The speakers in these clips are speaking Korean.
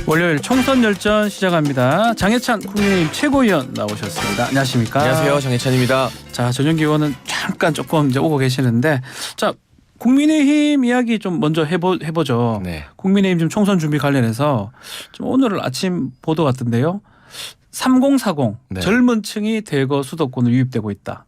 월요일 총선 열전 시작합니다. 장해찬 국민의힘 최고위원 나오셨습니다. 안녕하십니까? 안녕하세요. 장해찬입니다. 자, 전용기 의원은 잠깐 조금 이제 오고 계시는데, 자, 국민의힘 이야기 좀 먼저 해보죠. 네. 국민의힘 지금 총선 준비 관련해서 좀 오늘 아침 보도 같은데요. 3040 네. 젊은 층이 대거 수도권을 유입되고 있다.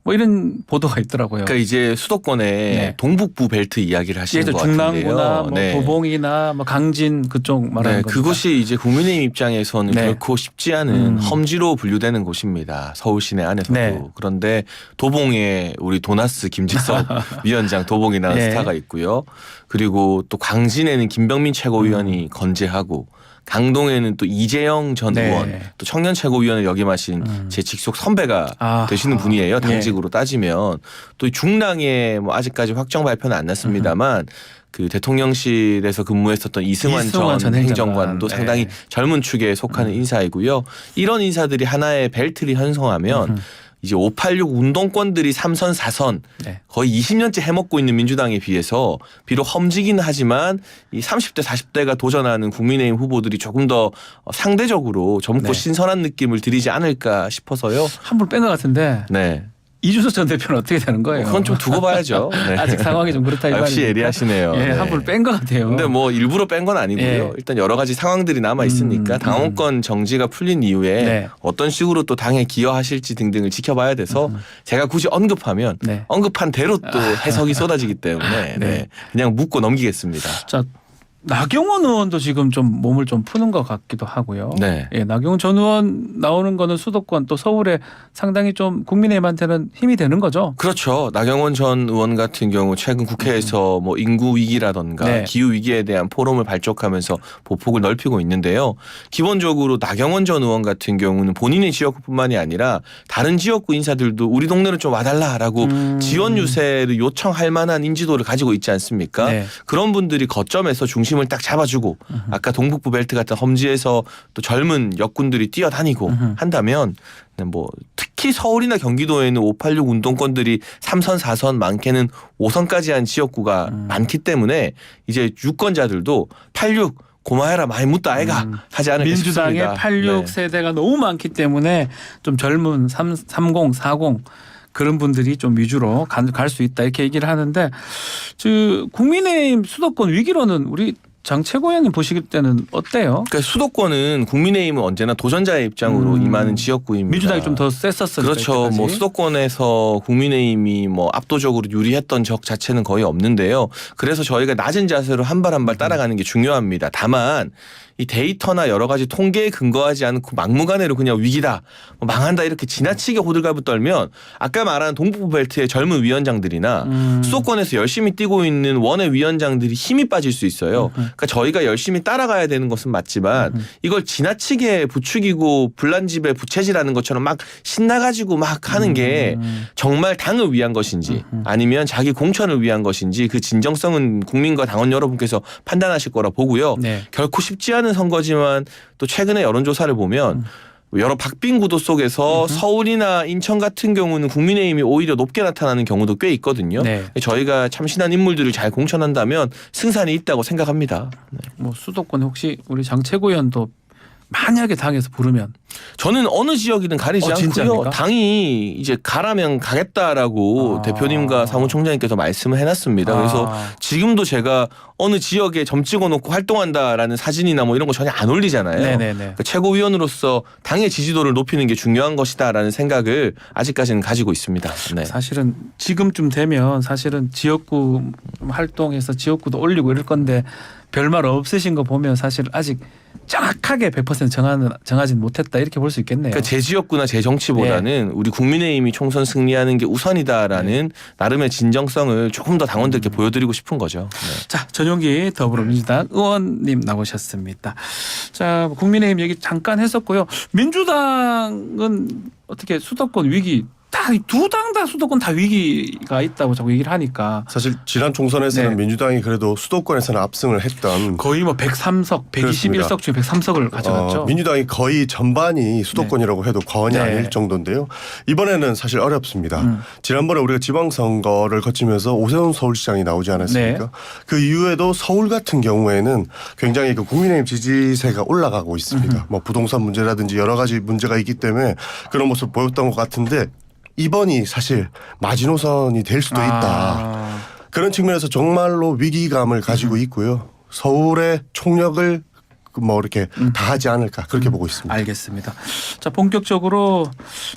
뭐 이런 보도가 있더라고요. 그러니까 이제 수도권의 네. 동북부 벨트 이야기를 하시는 것 같은데요. 중랑구나 뭐 네. 도봉이나 뭐 강진 그쪽 말하는 네, 겁니다. 그곳이 이제 국민의힘 입장에서는 네. 결코 쉽지 않은 험지로 분류되는 곳입니다. 서울 시내 안에서도. 네. 그런데 도봉에 우리 도나스 김직석 위원장 도봉이라는 네. 스타가 있고요. 그리고 또 광진에는 김병민 최고위원이 건재하고 강동에는 또 이재영 전 네. 의원, 또 청년 최고위원을 역임하신 제 직속 선배가 아하. 되시는 분이에요. 당직으로 예. 따지면. 또 중랑에 뭐 아직까지 확정 발표는 안 났습니다만 그 대통령실에서 근무했었던 이승환 전 행정관도 네. 상당히 젊은 축에 속하는 인사이고요. 이런 인사들이 하나의 벨트를 형성하면 이제 586 운동권들이 3선 4선 네. 거의 20년째 해먹고 있는 민주당에 비해서 비록 험지긴 하지만 이 30대 40대가 도전하는 국민의힘 후보들이 조금 더 상대적으로 젊고 네. 신선한 느낌을 드리지 않을까 싶어서요. 한불 뺀 것 같은데 네. 이준석 전 대표는 어떻게 되는 거예요? 그건 좀 두고 봐야죠. 네. 아직 상황이 좀 그렇다 이 역시 말입니까? 예리하시네요. 예, 네. 한불 뺀 것 같아요. 근데 뭐 일부러 뺀 건 아니고요. 예. 일단 여러 가지 상황들이 남아 있으니까 당원권 정지가 풀린 이후에 네. 어떤 식으로 또 당에 기여하실지 등등을 지켜봐야 돼서 제가 굳이 언급하면 네. 언급한 대로 또 해석이 쏟아지기 때문에 네. 그냥 묻고 넘기겠습니다. 자, 나경원 의원도 지금 좀 몸을 좀 푸는 것 같기도 하고요. 네. 예, 나경원 전 의원 나오는 거는 수도권 또 서울에 상당히 좀 국민의힘한테는 힘이 되는 거죠. 그렇죠. 나경원 전 의원 같은 경우 최근 국회에서 뭐 인구 위기라던가 네. 기후 위기에 대한 포럼을 발족하면서 보폭을 넓히고 있는데요. 기본적으로 나경원 전 의원 같은 경우는 본인의 지역구뿐만이 아니라 다른 지역구 인사들도 우리 동네를 좀 와달라라고 지원 유세를 요청할 만한 인지도를 가지고 있지 않습니까? 네. 그런 분들이 거점에서 중심을 딱 잡아주고 아까 동북부 벨트 같은 험지에서 또 젊은 역군들이 뛰어다니고 한다면 뭐 특히 서울이나 경기도에는 586 운동권들이 3선 4선 많게는 5선까지 한 지역구가 많기 때문에 이제 유권자들도 86 고마해라 많이 묻다 아이가 하지 않을까 민주당의 싶습니다. 86 네. 세대가 너무 많기 때문에 좀 젊은 30, 40 그런 분들이 좀 위주로 갈 수 있다 이렇게 얘기를 하는데 국민의힘 수도권 위기로는 우리 장 최고위원님 보시길 때는 어때요? 그러니까 수도권은 국민의힘은 언제나 도전자의 입장으로 임하는 지역구입니다. 민주당이 좀 더 셌었으니까. 그렇죠. 이때까지. 뭐 수도권에서 국민의힘이 뭐 압도적으로 유리했던 적 자체는 거의 없는데요. 그래서 저희가 낮은 자세로 한 발 한 발 따라가는 게 중요합니다. 다만 이 데이터나 여러 가지 통계에 근거하지 않고 막무가내로 그냥 위기다, 뭐 망한다 이렇게 지나치게 호들갑을 떨면 아까 말한 동북부 벨트의 젊은 위원장들이나 수도권에서 열심히 뛰고 있는 원외 위원장들이 힘이 빠질 수 있어요. 그러니까 저희가 열심히 따라가야 되는 것은 맞지만 이걸 지나치게 부추기고 불난집에 부채질하는 것처럼 막 신나가지고 막 하는 게 정말 당을 위한 것인지 아니면 자기 공천을 위한 것인지 그 진정성은 국민과 당원 여러분께서 판단하실 거라 보고요. 네. 결코 쉽지 않은 선거지만 또 최근에 여론조사를 보면 여러 박빙 구도 속에서 서울이나 인천 같은 경우는 국민의힘이 오히려 높게 나타나는 경우도 꽤 있거든요. 네. 저희가 참신한 인물들을 잘 공천한다면 승산이 있다고 생각합니다. 네. 뭐 수도권 혹시 우리 장 최고위원도 만약에 당에서 부르면 저는 어느 지역이든 가리지 않고요. 진짜입니까? 당이 이제 가라면 가겠다라고 대표님과 사무총장님께서 말씀을 해놨습니다. 그래서 지금도 제가 어느 지역에 점 찍어놓고 활동한다라는 사진이나 뭐 이런 거 전혀 안 올리잖아요. 네네네. 그러니까 최고위원으로서 당의 지지도를 높이는 게 중요한 것이다라는 생각을 아직까지는 가지고 있습니다. 네. 사실은 지금쯤 되면 사실은 지역구 활동해서 지역구도 올리고 이럴 건데 별말 없으신 거 보면 사실 아직 정확하게 100% 정하진 못했다 이렇게 볼 수 있겠네요. 그러니까 제 지역구나 제 정치보다는 우리 국민의힘이 총선 승리하는 게 우선이다라는 나름의 진정성을 조금 더 당원들께 보여드리고 싶은 거죠. 네. 자, 전용기 더불어민주당 의원님 나오셨습니다. 자, 국민의힘 얘기 잠깐 했었고요. 민주당은 어떻게 수도권 위기 다 두 당 다 수도권 다 위기가 있다고 자꾸 얘기를 하니까 사실 지난 총선에서는 네. 민주당이 그래도 수도권에서는 압승을 했던 거의 뭐 103석, 121석 중에 103석을 가져갔죠. 민주당이 거의 전반이 수도권이라고 해도 과언이 네. 아닐 정도인데요. 이번에는 사실 어렵습니다. 지난번에 우리가 지방선거를 거치면서 오세훈 서울시장이 나오지 않았습니까? 네. 그 이후에도 서울 같은 경우에는 굉장히 그 국민의힘 지지세가 올라가고 있습니다. 뭐 부동산 문제라든지 여러 가지 문제가 있기 때문에 그런 모습 보였던 것 같은데 이번이 사실 마지노선이 될 수도 있다. 그런 측면에서 정말로 위기감을 가지고 있고요. 서울의 총력을 뭐 이렇게 다하지 않을까 그렇게 보고 있습니다. 알겠습니다. 자, 본격적으로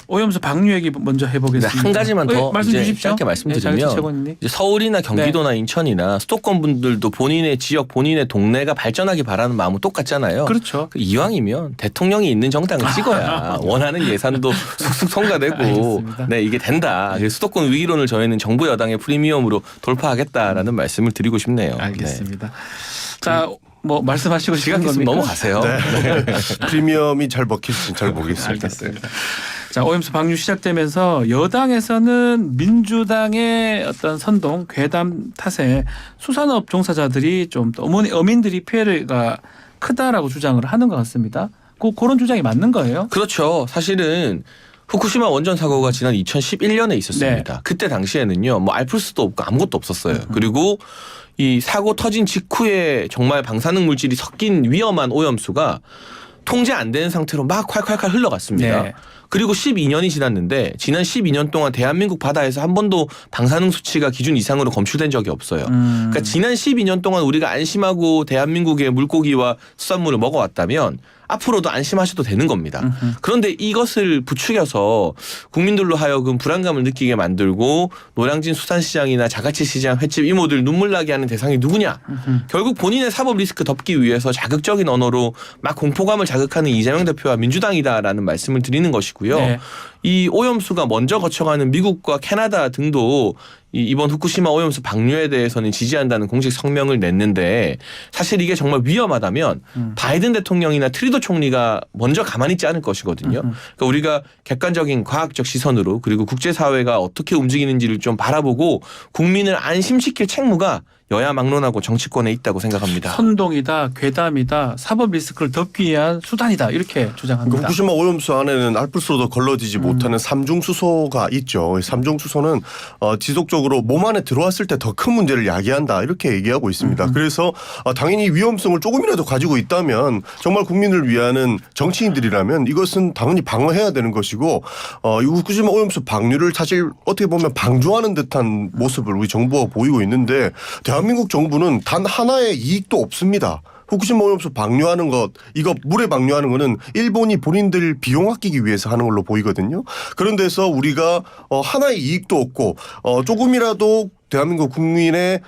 오염수 방류 얘기 먼저 해보겠습니다. 네, 한 가지만 더 말씀 이제 주십시오. 짧게 말씀드리면 네, 최고님. 이제 서울이나 경기도나 인천이나 수도권 분들도 본인의 지역, 본인의 동네가 발전하기 바라는 마음은 똑같잖아요. 그렇죠. 이왕이면 대통령이 있는 정당을 찍어야 원하는 예산도 쑥쑥 통과되고 알겠습니다. 네 이게 된다. 그래서 수도권 위기론을 저희는 정부 여당의 프리미엄으로 돌파하겠다는 말씀을 드리고 싶네요. 알겠습니다. 자, 뭐 말씀하시고 시간 싶은 있으면 겁니까? 넘어가세요. 네. 프리미엄이 잘 먹힐지 잘 모르겠습니다. 알겠습니다. 자, 오염수 방류 시작되면서 여당에서는 민주당의 어떤 선동, 괴담 탓에 수산업 종사자들이 좀 어민들이 피해가 크다라고 주장을 하는 것 같습니다. 그런 주장이 맞는 거예요? 그렇죠. 사실은 후쿠시마 원전 사고가 지난 2011년에 있었습니다. 네. 그때 당시에는요, 뭐 알프스도 없고 아무것도 없었어요. 그리고 이 사고 터진 직후에 정말 방사능 물질이 섞인 위험한 오염수가 통제 안 되는 상태로 막 콸콸콸 흘러갔습니다. 네. 그리고 12년이 지났는데 지난 12년 동안 대한민국 바다에서 한 번도 방사능 수치가 기준 이상으로 검출된 적이 없어요. 그러니까 지난 12년 동안 우리가 안심하고 대한민국의 물고기와 수산물을 먹어왔다면 앞으로도 안심하셔도 되는 겁니다. 그런데 이것을 부추겨서 국민들로 하여금 불안감을 느끼게 만들고 노량진 수산시장이나 자갈치시장, 횟집 이모들 눈물 나게 하는 대상이 누구냐. 결국 본인의 사법 리스크 덮기 위해서 자극적인 언어로 막 공포감을 자극하는 이재명 대표와 민주당이다라는 말씀을 드리는 것이고요. 네. 이 오염수가 먼저 거쳐가는 미국과 캐나다 등도 이번 후쿠시마 오염수 방류에 대해서는 지지한다는 공식 성명을 냈는데 사실 이게 정말 위험하다면 바이든 대통령이나 트리도 총리가 먼저 가만히 있지 않을 것이거든요. 그러니까 우리가 객관적인 과학적 시선으로 그리고 국제사회가 어떻게 움직이는지를 좀 바라보고 국민을 안심시킬 책무가 여야 막론하고 정치권에 있다고 생각합니다. 선동이다, 괴담이다, 사법 리스크를 덮기 위한 수단이다 이렇게 주장합니다. 후쿠시마 오염수 안에는 알프스로도 걸러지지 못하는 삼중수소가 있죠. 삼중수소는 지속적으로 몸 안에 들어왔을 때 더 큰 문제를 야기한다 이렇게 얘기하고 있습니다. 그래서 당연히 위험성을 조금이라도 가지고 있다면 정말 국민을 위하는 정치인들이라면 이것은 당연히 방어해야 되는 것이고 이 후쿠시마 오염수 방류를 사실 어떻게 보면 방조하는 듯한 모습을 우리 정부가 보이고 있는데 대한민국 정부는 단 하나의 이익도 없습니다. 후쿠시마 오염수 방류하는 것, 이거 물에 방류하는 거는 일본이 본인들 비용 아끼기 위해서 하는 걸로 보이거든요. 그런 데서 우리가 하나의 이익도 없고 조금이라도 대한민국 국민의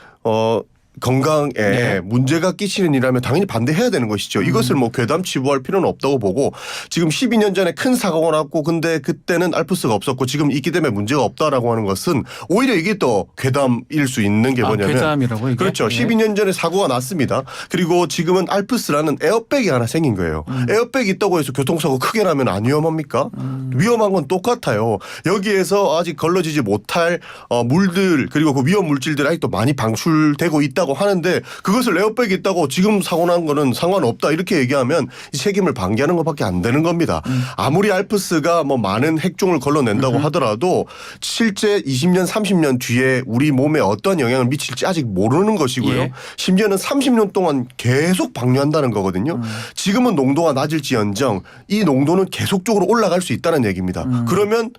건강에 네. 문제가 끼치는 일이라면 당연히 반대해야 되는 것이죠. 이것을 뭐 괴담 치부할 필요는 없다고 보고 지금 12년 전에 큰 사고가 났고 근데 그때는 알프스가 없었고 지금 있기 때문에 문제가 없다라고 하는 것은 오히려 이게 또 괴담일 수 있는 게 뭐냐면 괴담이라고 이게? 그렇죠. 예. 12년 전에 사고가 났습니다. 그리고 지금은 알프스라는 에어백이 하나 생긴 거예요. 에어백이 있다고 해서 교통사고 크게 나면 안 위험합니까? 위험한 건 똑같아요. 여기에서 아직 걸러지지 못할 물들 그리고 그 위험 물질들 아직도 많이 방출되고 있다고 하는데 그것을 에어백이 있다고 지금 사고 난 거는 상관없다 이렇게 얘기하면 이 책임을 방기하는 것밖에 안 되는 겁니다. 아무리 알프스가 뭐 많은 핵종을 걸러낸다고 하더라도 실제 20년 30년 뒤에 우리 몸에 어떤 영향을 미칠지 아직 모르는 것이고요. 예. 심지어는 30년 동안 계속 방류한다는 거거든요. 지금은 농도가 낮을지언정 이 농도는 계속적으로 올라갈 수 있다는 얘기입니다. 그러면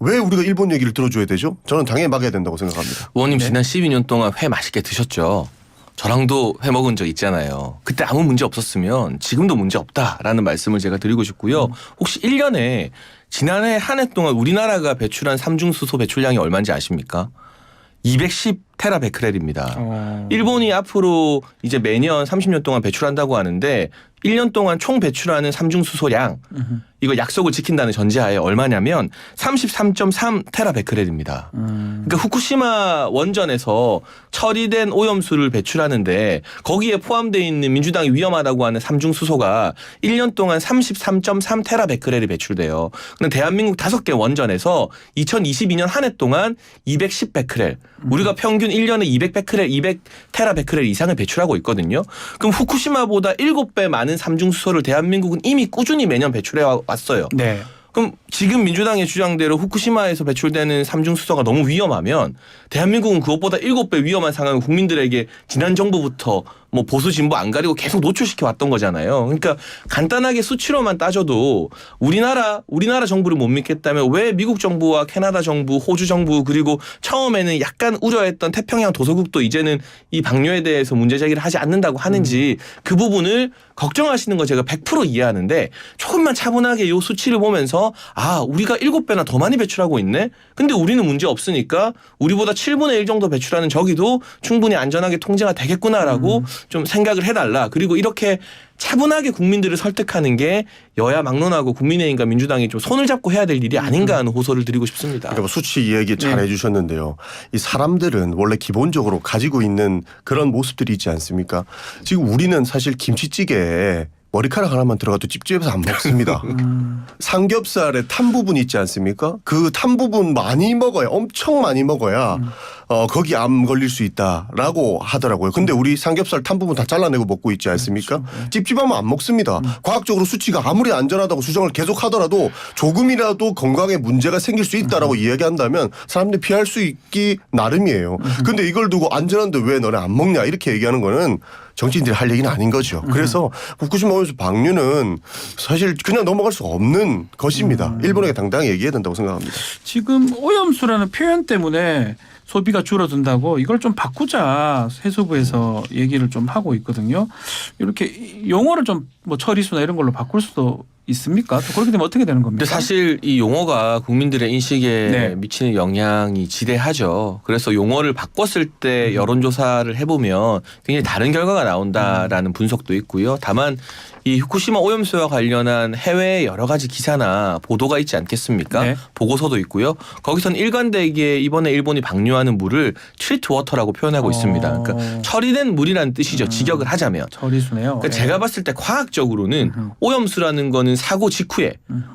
왜 우리가 일본 얘기를 들어줘야 되죠? 저는 당연히 막아야 된다고 생각합니다. 의원님 네. 지난 12년 동안 회 맛있게 드셨죠? 저랑도 회 먹은 적 있잖아요. 그때 아무 문제 없었으면 지금도 문제 없다라는 말씀을 제가 드리고 싶고요. 혹시 1년에 지난해 한 해 동안 우리나라가 배출한 삼중수소 배출량이 얼마인지 아십니까? 210 테라베크렐입니다. 일본이 앞으로 이제 매년 30년 동안 배출한다고 하는데 1년 동안 총 배출하는 삼중수소량 이거 약속을 지킨다는 전제하에 얼마냐면 33.3 테라베크렐입니다. 그러니까 후쿠시마 원전에서 처리된 오염수를 배출하는데 거기에 포함되어 있는 민주당이 위험하다고 하는 삼중수소가 1년 동안 33.3 테라베크렐이 배출돼요. 근데 대한민국 5개 원전에서 2022년 한 해 동안 210베크렐 우리가 평균 1년에 200베크렐, 200테라베크렐 이상을 배출하고 있거든요. 그럼 후쿠시마보다 7배 많은 삼중수소를 대한민국은 이미 꾸준히 매년 배출해 왔어요. 네. 그럼 지금 민주당의 주장대로 후쿠시마에서 배출되는 삼중수소가 너무 위험하면 대한민국은 그것보다 7배 위험한 상황을 국민들에게 지난 정부부터 뭐 보수 진보 안 가리고 계속 노출시켜 왔던 거잖아요. 그러니까 간단하게 수치로만 따져도 우리나라 정부를 못 믿겠다면 왜 미국 정부와 캐나다 정부, 호주 정부 그리고 처음에는 약간 우려했던 태평양 도서국도 이제는 이 방류에 대해서 문제 제기를 하지 않는다고 하는지 그 부분을 걱정하시는 거 제가 100% 이해하는데 조금만 차분하게 이 수치를 보면서 아 우리가 7배나 더 많이 배출하고 있네. 근데 우리는 문제 없으니까 우리보다 7분의 1 정도 배출하는 저기도 충분히 안전하게 통제가 되겠구나라고 좀 생각을 해달라. 그리고 이렇게 차분하게 국민들을 설득하는 게 여야 막론하고 국민의힘과 민주당이 좀 손을 잡고 해야 될 일이 아닌가 하는 호소를 드리고 싶습니다. 그러니까 수치 이야기 잘 해주셨는데요. 이 사람들은 원래 기본적으로 가지고 있는 그런 모습들이 있지 않습니까? 지금 우리는 사실 김치찌개에 머리카락 하나만 들어가도 찝찝해서 안 먹습니다. 삼겹살에 탄 부분 있지 않습니까? 그 탄 부분 많이 먹어야 엄청 많이 먹어야 거기 암 걸릴 수 있다라고 하더라고요. 근데 우리 삼겹살 탄 부분 다 잘라내고 먹고 있지 않습니까? 그렇죠. 찝찝하면 안 먹습니다. 과학적으로 수치가 아무리 안전하다고 수정을 계속 하더라도 조금이라도 건강에 문제가 생길 수 있다라고 이야기한다면 사람들이 피할 수 있기 나름이에요. 근데 이걸 두고 안전한데 왜 너네 안 먹냐 이렇게 얘기하는 거는 정치인들이 할 얘기는 아닌 거죠. 그래서 후쿠시마 오염수 방류는 사실 그냥 넘어갈 수가 없는 것입니다. 일본에게 당당히 얘기해야 된다고 생각합니다. 지금 오염수라는 표현 때문에 소비가 줄어든다고 이걸 좀 바꾸자 해수부에서 얘기를 좀 하고 있거든요. 이렇게 용어를 좀 뭐 처리수나 이런 걸로 바꿀 수도 있습니까? 또 그렇게 되면 어떻게 되는 겁니까? 근데 사실 이 용어가 국민들의 인식에 네. 미치는 영향이 지대하죠. 그래서 용어를 바꿨을 때 여론조사를 해보면 굉장히 다른 결과가 나온다라는 분석도 있고요. 다만 이 후쿠시마 오염수와 관련한 해외의 여러 가지 기사나 보도가 있지 않겠습니까? 네. 보고서도 있고요. 거기서는 일관되게 이번에 일본이 방류하는 물을 트리트 워터라고 표현하고 있습니다. 그러니까 처리된 물이라는 뜻이죠. 직역을 하자면. 처리수네요. 그러니까 제가 봤을 때 과학적으로는 오염수라는 거는 사고 직후에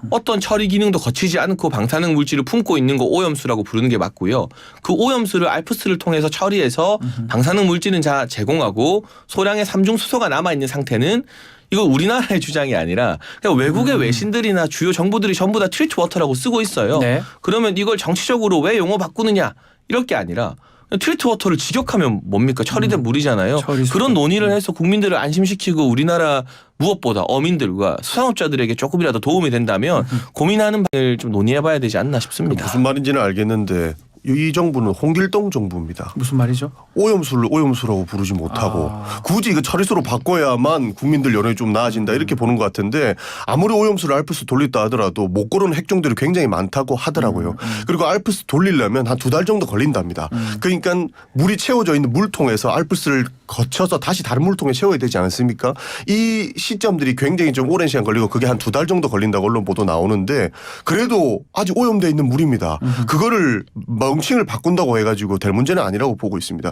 어떤 처리 기능도 거치지 않고 방사능 물질을 품고 있는 거 오염수라고 부르는 게 맞고요. 그 오염수를 알프스를 통해서 처리해서 방사능 물질은 제공하고 소량의 삼중수소가 남아있는 상태는 이거 우리나라의 주장이 아니라 그냥 외국의 외신들이나 주요 정부들이 전부 다 트리트 워터라고 쓰고 있어요. 네. 그러면 이걸 정치적으로 왜 용어 바꾸느냐 이럴 게 아니라 트리트 워터를 직역하면 뭡니까? 처리된 물이잖아요. 처리수죠. 그런 논의를 해서 국민들을 안심시키고 우리나라 무엇보다 어민들과 수산업자들에게 조금이라도 도움이 된다면 고민하는 방을 좀 논의해봐야 되지 않나 싶습니다. 무슨 말인지는 알겠는데 이 정부는 홍길동 정부입니다. 무슨 말이죠? 오염수를 오염수라고 부르지 못하고 굳이 이거 처리수로 바꿔야만 국민들 여론이 좀 나아진다 이렇게 보는 것 같은데 아무리 오염수를 알프스 돌렸다 하더라도 못 고르는 핵종들이 굉장히 많다고 하더라고요. 그리고 알프스 돌리려면 한 2달 정도 걸린답니다. 그러니까 물이 채워져 있는 물통에서 알프스를 거쳐서 다시 다른 물통에 채워야 되지 않습니까? 이 시점들이 굉장히 좀 오랜 시간 걸리고 그게 한 2달 정도 걸린다고 언론 보도 나오는데 그래도 아직 오염되어 있는 물입니다. 그거를 명칭을 바꾼다고 해가지고 될 문제는 아니라고 보고 있습니다.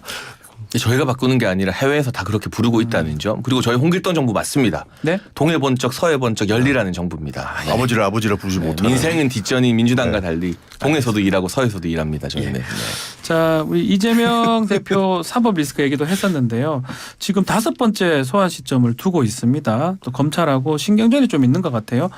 저희가 바꾸는 게 아니라 해외에서 다 그렇게 부르고 있다는 점. 그리고 저희 홍길동 정부 맞습니다. 네. 동해 번쩍 서해 번쩍 열리라는 정부입니다. 네. 아버지를 부르지 못하는. 민생은 뒷전인 민주당과 달리 동해서도 일하고 서해서도 일합니다. 저희는. 네. 자, 우리 이재명 대표 사법 리스크 얘기도 했었는데요. 지금 5번째 소환 시점을 두고 있습니다. 또 검찰하고 신경전이 좀 있는 것 같아요.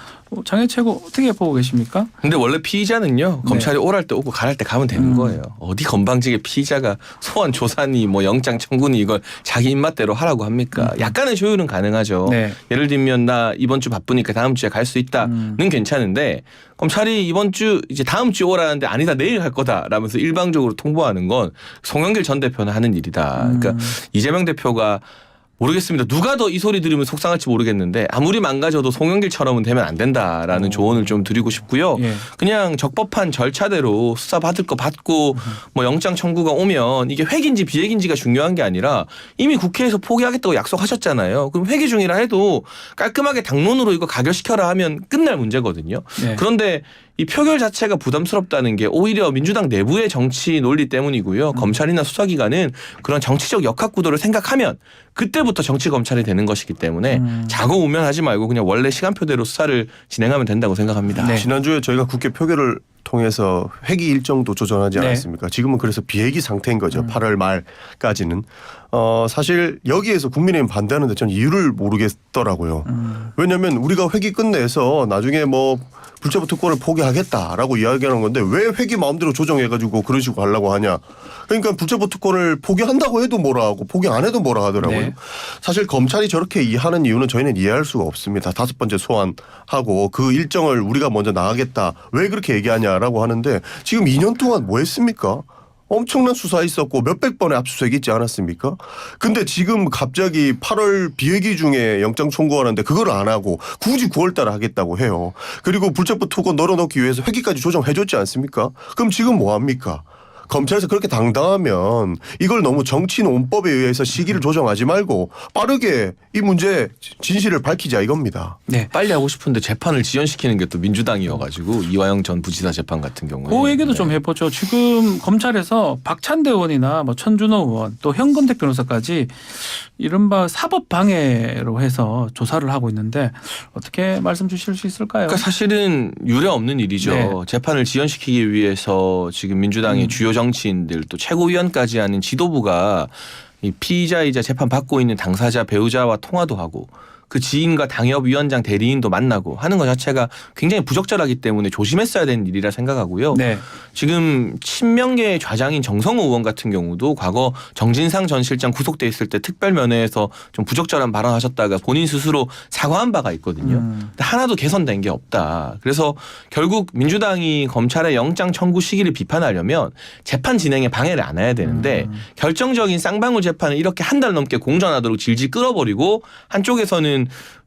장애 최고 어떻게 보고 계십니까? 근데 원래 피의자는요. 검찰이 오랄 때 오고 가랄 때 가면 되는 거예요. 어디 건방지게 피의자가 소환 조사니 뭐 영장 청구니 이걸 자기 입맛대로 하라고 합니까? 약간의 조율은 가능하죠. 네. 예를 들면 나 이번 주 바쁘니까 다음 주에 갈 수 있다는 괜찮은데 검찰이 이번 주 이제 다음 주에 오라는데 아니다 내일 갈 거다라면서 일방적으로 통보하는 건 송영길 전 대표는 하는 일이다. 그러니까 이재명 대표가 모르겠습니다. 누가 더 이 소리 들으면 속상할지 모르겠는데 아무리 망가져도 송영길처럼은 되면 안 된다라는 조언을 좀 드리고 싶고요. 예. 그냥 적법한 절차대로 수사 받을 거 받고 뭐 영장 청구가 오면 이게 획인지 비획인지가 중요한 게 아니라 이미 국회에서 포기하겠다고 약속하셨잖아요. 그럼 회기 중이라 해도 깔끔하게 당론으로 이거 가결시켜라 하면 끝날 문제거든요. 네. 그런데 이 표결 자체가 부담스럽다는 게 오히려 민주당 내부의 정치 논리 때문이고요. 검찰이나 수사기관은 그런 정치적 역학구도를 생각하면 그때부터 정치 검찰이 되는 것이기 때문에 자고우면하지 말고 그냥 원래 시간표대로 수사를 진행하면 된다고 생각합니다. 네. 지난주에 저희가 국회 표결을 통해서 회기 일정도 조정하지 네. 않았습니까? 지금은 그래서 비회기 상태인 거죠. 8월 말까지는. 사실 여기에서 국민의힘 반대하는데 전 이유를 모르겠더라고요. 왜냐하면 우리가 회기 끝내서 나중에 뭐 불체포 특권을 포기하겠다라고 이야기하는 건데 왜 회기 마음대로 조정해가지고 그런 식으로 하려고 하냐. 그러니까 불체포 특권을 포기한다고 해도 뭐라 하고 포기 안 해도 뭐라 하더라고요. 네. 사실 검찰이 저렇게 이해하는 이유는 저희는 이해할 수가 없습니다. 5번째 소환하고 그 일정을 우리가 먼저 나가겠다. 왜 그렇게 얘기하냐라고 하는데 지금 2년 동안 뭐 했습니까? 엄청난 수사 있었고 몇백 번의 압수수색 있지 않았습니까? 근데 지금 갑자기 8월 비회기 중에 영장 청구하는데 그걸 안 하고 굳이 9월 달에 하겠다고 해요. 그리고 불체포 특권 널어놓기 위해서 회기까지 조정해줬지 않습니까? 그럼 지금 뭐 합니까? 검찰에서 그렇게 당당하면 이걸 너무 정치 논법에 의해서 시기를 조정하지 말고 빠르게 이 문제 진실을 밝히자 이겁니다. 네. 빨리 하고 싶은데 재판을 지연시키는 게 또 민주당이어가지고 이화영 전 부지사 재판 같은 경우에. 그 얘기도 네. 좀 해보죠. 지금 검찰에서 박찬대 의원이나 뭐 천준호 의원 또 현건택 변호사까지 이른바 사법 방해로 해서 조사를 하고 있는데 어떻게 말씀 주실 수 있을까요? 그러니까 사실은 유례 없는 일이죠. 네. 재판을 지연시키기 위해서 지금 민주당의 주요 정치인들 또 최고위원까지 하는 지도부가 이 피의자이자 재판 받고 있는 당사자 배우자와 통화도 하고 그 지인과 당협위원장 대리인도 만나고 하는 것 자체가 굉장히 부적절하기 때문에 조심했어야 되는 일이라 생각하고요. 네. 지금 친명계의 좌장인 정성호 의원 같은 경우도 과거 정진상 전 실장 구속돼 있을 때 특별면회에서 좀 부적절한 발언하셨다가 본인 스스로 사과한 바가 있거든요. 근데 하나도 개선된 게 없다. 그래서 결국 민주당이 검찰의 영장 청구 시기를 비판하려면 재판 진행에 방해를 안 해야 되는데 결정적인 쌍방울 재판을 이렇게 한 달 넘게 공전하도록 질질 끌어버리고 한쪽에서는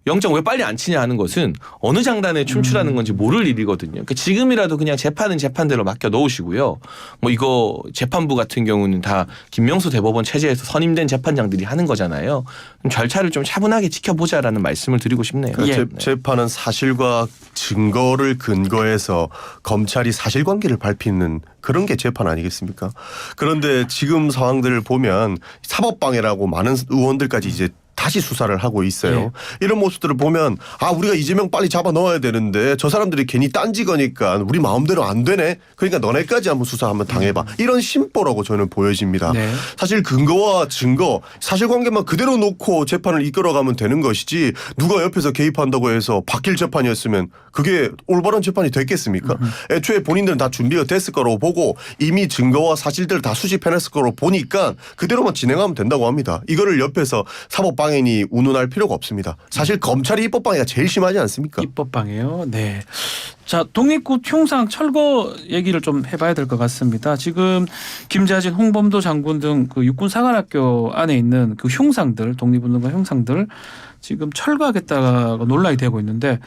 영장 왜 빨리 안 치냐 하는 것은 어느 장단에 춤추라는 건지 모를 일이거든요. 그러니까 지금이라도 그냥 재판은 재판대로 맡겨 놓으시고요. 뭐 이거 재판부 같은 경우는 다 김명수 대법원 체제에서 선임된 재판장들이 하는 거잖아요. 절차를 좀 차분하게 지켜보자라는 말씀을 드리고 싶네요. 그러니까 예. 재판은 사실과 증거를 근거해서 검찰이 사실관계를 밝히는 그런 게 재판 아니겠습니까? 그런데 지금 상황들을 보면 사법방해라고 많은 의원들까지 이제 다시 수사를 하고 있어요. 네. 이런 모습들을 보면 우리가 이재명 빨리 잡아 넣어야 되는데 저 사람들이 괜히 딴지거니까 우리 마음대로 안 되네. 그러니까 너네까지 한번 수사 한번 당해봐. 이런 심보라고 저는 보여집니다. 네. 사실 근거와 증거 사실관계만 그대로 놓고 재판을 이끌어가면 되는 것이지 누가 옆에서 개입한다고 해서 바뀔 재판이었으면 그게 올바른 재판이 됐겠습니까? 애초에 본인들은 다 준비가 됐을 거라고 보고 이미 증거와 사실들을 다 수집해냈을 거라고 보니까 그대로만 진행하면 된다고 합니다. 이거를 옆에서 사법방해니 운운할 필요가 없습니다. 사실 검찰이 입법방해가 제일 심하지 않습니까? 입법방해요. 네. 자, 독립국 흉상 철거 얘기를 좀 해봐야 될 것 같습니다. 지금 김자진, 홍범도 장군 등 그 육군 사관학교 안에 있는 그 흉상들, 독립운동가 흉상들 지금 철거하겠다고 논란이 되고 있는데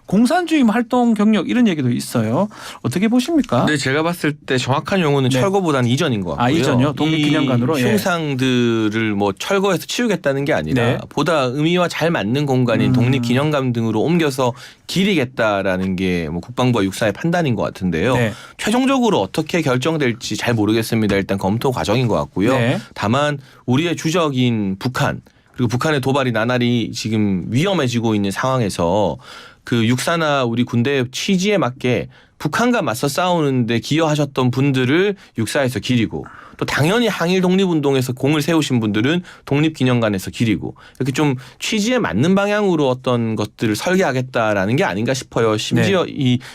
공산주의 활동 경력 이런 얘기도 있어요. 어떻게 보십니까? 네, 제가 봤을 때 정확한 용어는 네. 철거보다는 이전인 것 같고요. 이전이요? 독립기념관으로? 이 흉상들을 뭐 철거해서 치우겠다는 게 아니라 네. 보다 의미와 잘 맞는 공간인 독립기념관 등으로 옮겨서 기리겠다라는 게 뭐 국방부와 육사의 판단인 것 같은데요. 네. 최종적으로 어떻게 결정될지 잘 모르겠습니다. 일단 검토 과정인 것 같고요. 네. 다만 우리의 주적인 북한 그리고 북한의 도발이 나날이 지금 위험해지고 있는 상황에서 그 육사나 우리 군대의 취지에 맞게 북한과 맞서 싸우는데 기여하셨던 분들을 육사에서 기리고 또 당연히 항일 독립운동에서 공을 세우신 분들은 독립기념관에서 기리고 이렇게 좀 취지에 맞는 방향으로 어떤 것들을 설계하겠다라는 게 아닌가 싶어요. 심지어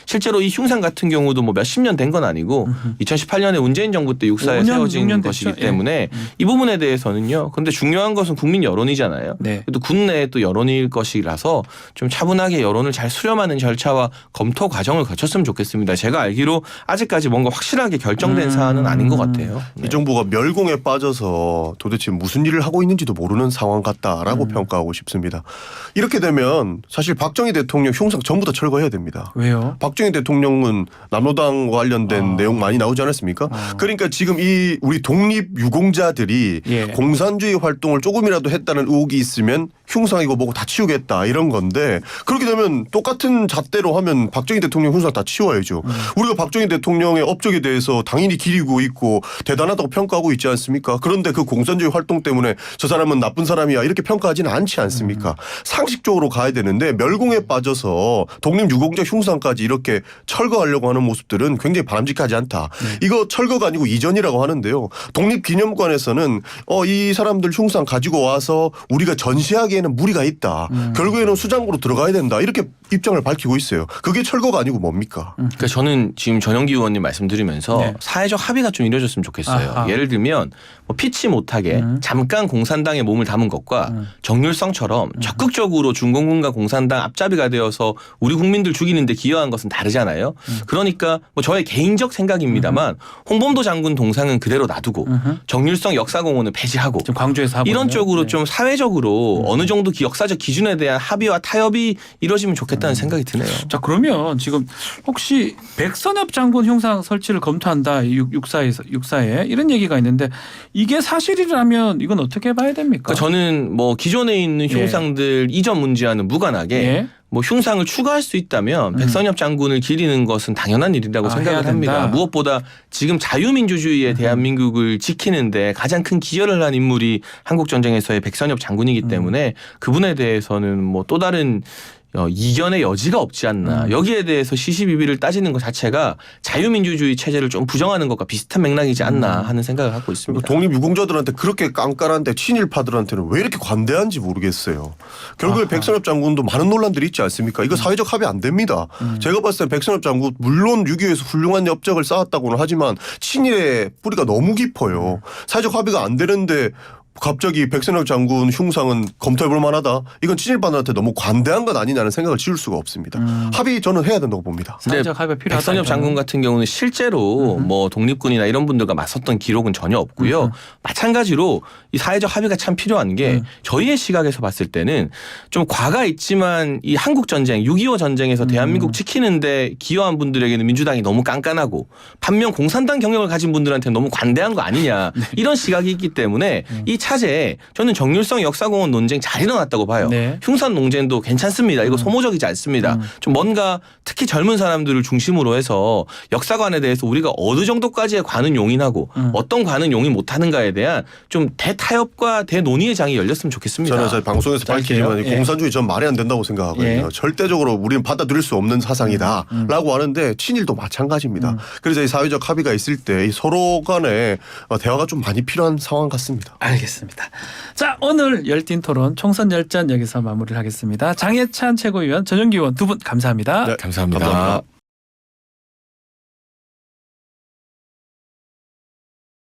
실제로 이 흉상 같은 경우도 뭐 몇십 년 된 건 아니고 2018년에 문재인 정부 때 육사에 5년, 세워진 6년 것이기 됐죠. 때문에 이 부분에 대해서는요. 그런데 중요한 것은 국민 여론이잖아요. 네. 또 국내에 또 여론일 것이라서 좀 차분하게 여론을 잘 잘 수렴하는 절차와 검토 과정을 거쳤으면 좋겠습니다. 제가 알기로 아직까지 뭔가 확실하게 결정된 사안은 아닌 것 같아요. 네. 이 정부가 멸공에 빠져서 도대체 무슨 일을 하고 있는지도 모르는 상황 같다라고 평가하고 싶습니다. 이렇게 되면 사실 박정희 대통령 흉상 전부 다 철거해야 됩니다. 왜요? 박정희 대통령은 남로당과 관련된 내용 많이 나오지 않았습니까? 그러니까 지금 이 우리 독립유공자들이 예. 공산주의 활동을 조금이라도 했다는 의혹이 있으면 흉상이고 뭐고 다 치우겠다 이런 건데 그렇게 되면 똑같은 잣대로 하면 박정희 대통령 흉상 다 치워야죠. 우리가 박정희 대통령의 업적에 대해서 당연히 기리고 있고 대단하다고 평가하고 있지 않습니까? 그런데 그 공산주의 활동 때문에 저 사람은 나쁜 사람이야 이렇게 평가하지는 않지 않습니까? 상식적으로 가야 되는데 멸공에 빠져서 독립유공자 흉상까지 이렇게 철거하려고 하는 모습들은 굉장히 바람직하지 않다. 이거 철거가 아니고 이전이라고 하는데요. 독립기념관에서는 이 사람들 흉상 가지고 와서 우리가 전시하기에는 무리가 있다. 결국에는 수장고로 들어가야 된다. 이렇게 입장을 밝히고 있어요. 그게 철거가 아니고 뭡니까? 그러니까 저는 지금 전영기 의원님 말씀드리면서 네. 사회적 합의가 좀 이루어졌으면 좋겠어요. 아하. 예를 들면 뭐 피치 못하게 잠깐 공산당에 몸을 담은 것과 정률성처럼 적극적으로 중공군과 공산당 앞잡이가 되어서 우리 국민들 죽이는 데 기여한 것은 다르잖아요. 그러니까 뭐 저의 개인적 생각입니다만 홍범도 장군 동상은 그대로 놔두고 정률성 역사공원은 폐지하고 지금 광주에서 하고 이런 있네요. 쪽으로 네. 좀 사회적으로 어느 정도 역사적 기준에 대한 합의와 타협이 이루어지면 좋겠다는 생각이 드네요. 자 그러면 지금 혹시 백선엽 장군 흉상 설치를 검토한다 육사에 이런 얘기가 있는데 이게 사실이라면 이건 어떻게 봐야 됩니까? 그러니까 저는 뭐 기존에 있는 예. 흉상들 이전 문제와는 무관하게 예. 뭐 흉상을 추가할 수 있다면 백선엽 장군을 기리는 것은 당연한 일이라고 해야 생각을 합니다. 된다. 무엇보다 지금 자유민주주의의 대한민국을 지키는데 가장 큰 기여를 한 인물이 한국전쟁에서의 백선엽 장군이기 때문에 그분에 대해서는 뭐 또 다른 이견의 여지가 없지 않나. 여기에 대해서 시시비비를 따지는 것 자체가 자유민주주의 체제를 좀 부정하는 것과 비슷한 맥락이지 않나 하는 생각을 갖고 있습니다. 독립유공자들한테 그렇게 깐깐한데 친일파들한테는 왜 이렇게 관대한지 모르겠어요. 결국에 백선엽 장군도 많은 논란들이 있지 않습니까? 이거 사회적 합의 안 됩니다. 제가 봤을 때 백선엽 장군 물론 6.25에서 훌륭한 업적을 쌓았다고는 하지만 친일의 뿌리가 너무 깊어요. 사회적 합의가 안 되는데 갑자기 백선엽 장군 흉상은 검토해볼 만하다. 이건 친일파들한테 너무 관대한 건 아니냐는 생각을 지울 수가 없습니다. 합의 저는 해야 된다고 봅니다. 근데 사회적 합의가 필요하다. 백선엽 장군 같은 경우는 실제로 뭐 독립군이나 이런 분들과 맞섰던 기록은 전혀 없고요. 마찬가지로 이 사회적 합의가 참 필요한 게 저희의 시각에서 봤을 때는 좀 과가 있지만 이 한국 전쟁, 6.25 전쟁에서 대한민국 지키는데 기여한 분들에게는 민주당이 너무 깐깐하고 반면 공산당 경력을 가진 분들한테는 너무 관대한 거 아니냐 이런 시각이 있기 때문에 이 차제에 저는 정률성 역사공원 논쟁 잘 일어났다고 봐요. 네. 흉산 논쟁도 괜찮습니다. 이거 소모적이지 않습니다. 좀 뭔가 특히 젊은 사람들을 중심으로 해서 역사관에 대해서 우리가 어느 정도까지의 관은 용인하고 어떤 관은 용인 못하는가에 대한 좀 대타협과 대논의의 장이 열렸으면 좋겠습니다. 저는 저희 방송에서 밝히지만 예. 공산주의 전 말이 안 된다고 생각하거든요. 예. 절대적으로 우리는 받아들일 수 없는 사상이다라고 하는데 친일도 마찬가지입니다. 그래서 이 사회적 합의가 있을 때 이 서로 간에 대화가 좀 많이 필요한 상황 같습니다. 알겠습니다. 자 오늘 열띤 토론 총선 열전 여기서 마무리를 하겠습니다. 장해찬 최고위원, 전영기 의원 두 분 감사합니다. 네, 감사합니다. 감사합니다.